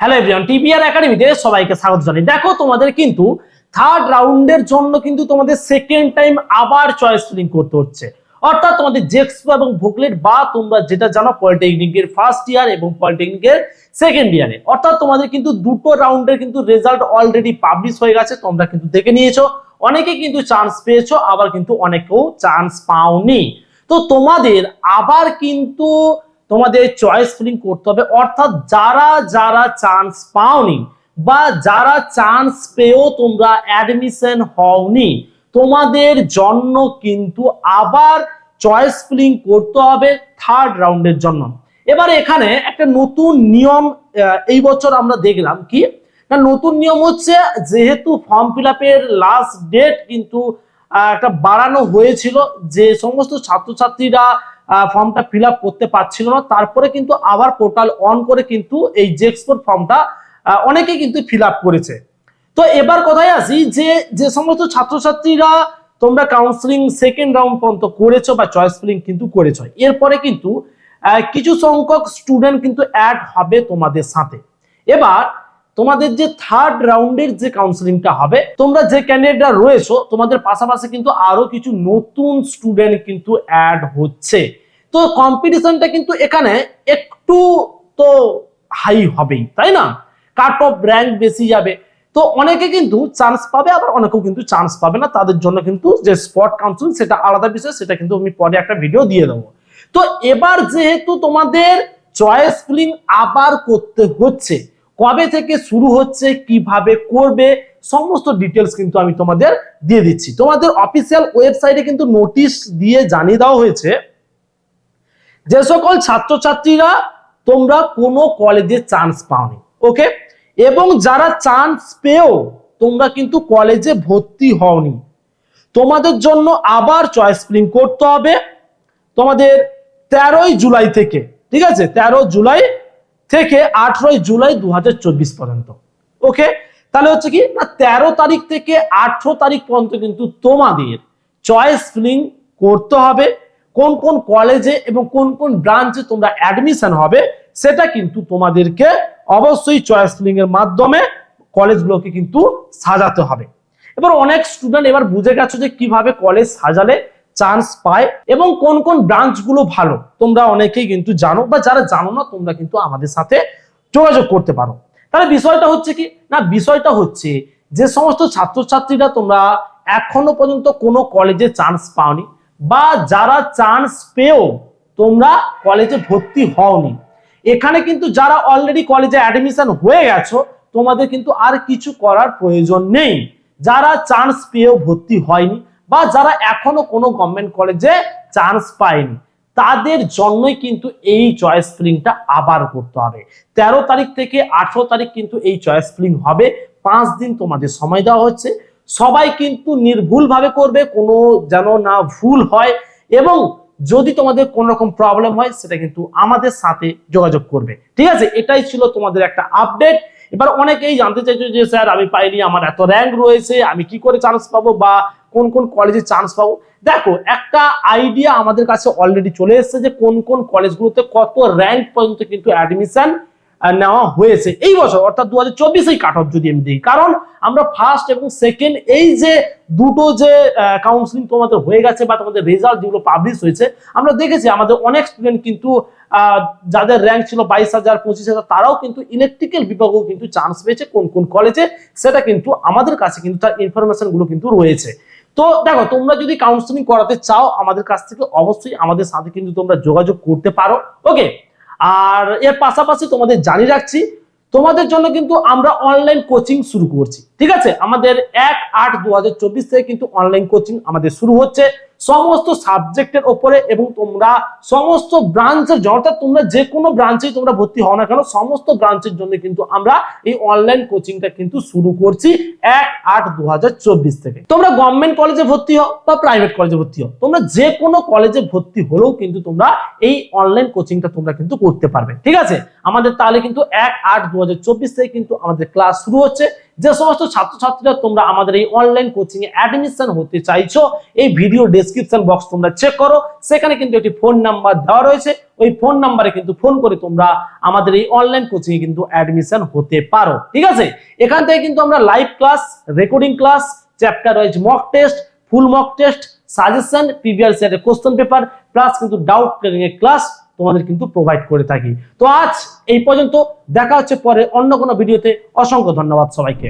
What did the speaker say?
Hello everyone, TBR একাডেমিতে সবাইকে স্বাগত জানাই। দেখো তোমাদের কিন্তু থার্ড রাউন্ডের জন্য কিন্তু তোমাদের সেকেন্ড টাইম আবার চয়েস ফিলিং করতে হচ্ছে। অর্থাৎ তোমাদের জেক্সপো এবং ভোকলেট বা তোমরা যেটা জানো পলিটেকনিকের ফার্স্ট ইয়ার এবং পলিটেকনিকের সেকেন্ড ইয়ারে, অর্থাৎ তোমাদের কিন্তু দুটো রাউন্ডের কিন্তু রেজাল্ট অলরেডি পাবলিশ হয়ে গেছে, তোমরা কিন্তু দেখে নিয়েছো। অনেকে কিন্তু চান্স পেয়েছো, আবার কিন্তু অনেকেও চান্স পাওনি। তো তোমাদের আবার কিন্তু তোমাদের চয়েস ফিলিং করতে হবে। অর্থাৎ যারা যারা চান্স পাওনি বা যারা চান্স পেয়েও তোমরা অ্যাডমিশন হওনি, তোমাদের জন্য কিন্তু আবার চয়েস ফিলিং করতে হবে থার্ড রাউন্ডের জন্য। এবার এখানে একটা নতুন নিয়ম এই বছর আমরা দেখলাম কি না, নতুন নিয়ম হচ্ছে যেহেতু ফর্ম ফিল আপের লাস্ট ডেট কিন্তু একটা বাড়ানো হয়েছিল, যে সমস্ত ছাত্রছাত্রীরা ফর্মটা ফিল আপ করতে পারছিল না, তারপরে কিন্তু আবার পোর্টাল অন করে কিন্তু এই জেক্সপোর ফর্মটা অনেকে কিন্তু ফিল আপ করেছে। তো এবার কথায় আসি যে যে সমস্ত ছাত্রছাত্রীরা তোমরা কাউন্সিলিং সেকেন্ড রাউন্ড পর্যন্ত করেছো বা চয়েস ফিলিং কিন্তু করেছো, এরপরে কিন্তু কিছু সংখ্যক স্টুডেন্ট কিন্তু অ্যাড হবে তোমাদের সাথে। এবার তোমাদের যে থার্ড রাউন্ডের যে কাউন্সিলিংটা হবে, তোমরা যে ক্যান্ডিডেটরা রয়েছো তোমাদের পাশাপাশি কিন্তু আরো কিছু নতুন স্টুডেন্ট কিন্তু অ্যাড হচ্ছে। তো কম্পিটিশনটা কিন্তু এখানে একটু তো হাই হবেই, তাই না? কাট অফ র্যাঙ্ক বেশি যাবে, তো অনেকে কিন্তু চান্স পাবে, আবার অনেকেও কিন্তু চান্স পাবে না। তাদের জন্য কিন্তু যে স্পট কাউন্সিলিং সেটা আলাদা বিষয়, সেটা কিন্তু আমি পরে একটা ভিডিও দিয়ে দেবো। তো এবার যেহেতু তোমাদের চয়েস ফিলিং আবার করতে হচ্ছে, কবে থেকে শুরু হচ্ছে, কিভাবে করবে, সমস্ত ডিটেলস কিন্তু আমি তোমাদের দিয়ে দিচ্ছি। তোমাদের অফিসিয়াল ওয়েবসাইটে কিন্তু নোটিশ দিয়ে জানিয়ে দেওয়া হয়েছে যে সকল ছাত্রছাত্রীরা তোমরা কোনো কলেজে চান্স পাওনি, ওকে, এবং যারা চান্স পেয়েও তোমরা কিন্তু কলেজে ভর্তি হওনি, তোমাদের জন্য আবার চয়েস ফিলিং করতে হবে তোমাদের 13ই জুলাই থেকে, ঠিক আছে, 13 জুলাই থেকে 18 জুলাই 2024 পর্যন্ত। ওকে, তাহলে হচ্ছে কি না 13 তারিখ থেকে 18 তারিখ পর্যন্ত কিন্তু তোমাদের চয়েস ফিলিং করতে হবে। কোন কোন কলেজে এবং কোন কোন ব্রাঞ্চে তোমরা অ্যাডমিশন হবে সেটা কিন্তু তোমাদেরকে অবশ্যই চয়েস ফিলিং এর মাধ্যমে কলেজগুলোকে কিন্তু সাজাতে হবে। এবার অনেক স্টুডেন্ট এবার বুঝে গেছো যে কিভাবে কলেজ সাজালে চান্স পায় এবং কোন কোন ব্রাঞ্চগুলো ভালো, তোমরা অনেকেই কিন্তু জানো, বা যারা জানো না তোমরা কিন্তু আমাদের সাথে যোগাযোগ করতে পারো। তাহলে বিষয়টা হচ্ছে কি না, বিষয়টা হচ্ছে যে সমস্ত ছাত্রছাত্রীরা তোমরা এখনো পর্যন্ত কোনো কলেজে চান্স পাওনি বা যারা চান্স পেয়েও তোমরা কলেজে ভর্তি হওনি, এখানে কিন্তু যারা অলরেডি কলেজে অ্যাডমিশন হয়ে গেছো তোমাদের কিন্তু আর কিছু করার প্রয়োজন নেই। যারা চান্স পেয়েও ভর্তি হয়নি বা যারা এখনো কোনো গভর্নমেন্ট কলেজে চান্স পায়নি, তাদের জন্যই কিন্তু এই চয়েস ফিলিংটা আবার করতে হবে। 13 তারিখ থেকে 18 তারিখ কিন্তু এই চয়েস ফিলিং হবে, 5 দিন তোমাদের সময় দেওয়া হচ্ছে। সবাই কিন্তু নির্ভুল ভাবে করবে, কোনো যেন না ভুল হয়, এবং যদি তোমাদের কোন রকম প্রবলেম হয় সেটা কিন্তু আমাদের সাথে যোগাযোগ করবে, ঠিক আছে? এটাই ছিল তোমাদের একটা আপডেট। এবার অনেকেই জানতে চাইছো যে স্যার আমি পাইনি, আমার এত র্যাঙ্ক রয়েছে, আমি কি করে চান্স পাবো বা কোন কোন কলেজে চান্স পাবো? দেখো, একটা আইডিয়া আমাদের কাছে অলরেডি চলে এসেছে যে কোন কোন কলেজগুলোতে কত র্যাঙ্ক পর্যন্ত কিন্তু অ্যাডমিশন নেওয়া হয়েছে এই বছর, অর্থাৎ 2024 কাট অফ যদি আমি দিই। কারণ আমরা ফার্স্ট এবং সেকেন্ড এই যে দুটো যে কাউন্সিলিং তোমাদের হয়ে গেছে বা তোমাদের রেজাল্ট যেগুলো পাবলিশ হয়েছে, আমরা দেখেছি আমাদের অনেক স্টুডেন্ট কিন্তু যাদের র্যাঙ্ক ছিল 22,000 25,000 তারাও কিন্তু ইলেকট্রিক্যাল বিভাগেও কিন্তু চান্স পেয়েছে কোন কোন কলেজে, সেটা কিন্তু আমাদের কাছে কিন্তু তার ইনফরমেশন গুলো কিন্তু রয়েছে। তো দেখো, তোমরা যদি কাউন্সিলিং করাতে চাও আমাদের কাছ থেকে, অবশ্যই আমাদের সাথে কিন্তু তোমরা যোগাযোগ করতে পারো, ওকে। আর এর পাশাপাশি তোমাদের জানিয়ে রাখছি তোমাদের জন্য কিন্তু আমরা অনলাইন কোচিং শুরু করছি, ঠিক আছে? আমাদের 1/8/2024 থেকে কিন্তু অনলাইন কোচিং আমাদের শুরু হচ্ছে সমস্ত সাবজেক্টের উপরে, এবং তোমরা সমস্ত ব্রাঞ্চের, অর্থাৎ তোমরা যে কোনো ব্রাঞ্চেই তোমরা ভর্তি হও না কেন, সমস্ত ব্রাঞ্চের জন্য কিন্তু আমরা এই অনলাইন কোচিংটা কিন্তু শুরু করছি 1/8/2024 থেকে। তোমরা গভর্নমেন্ট কলেজে ভর্তি হও বা প্রাইভেট কলেজে ভর্তি হও, তোমরা যে কোনো কলেজে ভর্তি হলেও কিন্তু তোমরা এই অনলাইন কোচিংটা তোমরা কিন্তু করতে পারবে, ঠিক আছে? আমাদের তাহলে কিন্তু 1/8/2024 থেকে কিন্তু আমাদের ক্লাস শুরু হচ্ছে, যে সমস্ত ছাত্রছাত্রীরা তোমরা আমাদের এই অনলাইন কোচিং এ অ্যাডমিশন হতে চাইছো, এই ভিডিও ডেসক্রিপশন বক্স তোমরা চেক করো, সেখানে কিন্তু একটি ফোন নাম্বার দেওয়া রয়েছে। ওই ফোন নাম্বারে কিন্তু ফোন করে তোমরা আমাদের এই অনলাইন কোচিং এ কিন্তু অ্যাডমিশন হতে পারো। ঠিক আছে, এখান থেকে কিন্তু আমরা live class, recording class, chapter wise mock test, full mock test, suggestion, previous ইয়ারের কোশ্চেন পেপার প্লাস কিন্তু ডাউট ক্লিয়ারিং এর ক্লাস তোমাদের কিন্তু প্রোভাইড করে থাকি। তো আজ এই পর্যন্ত, দেখা হচ্ছে পরে অন্য কোনো ভিডিওতে। অসংখ্য ধন্যবাদ সবাইকে।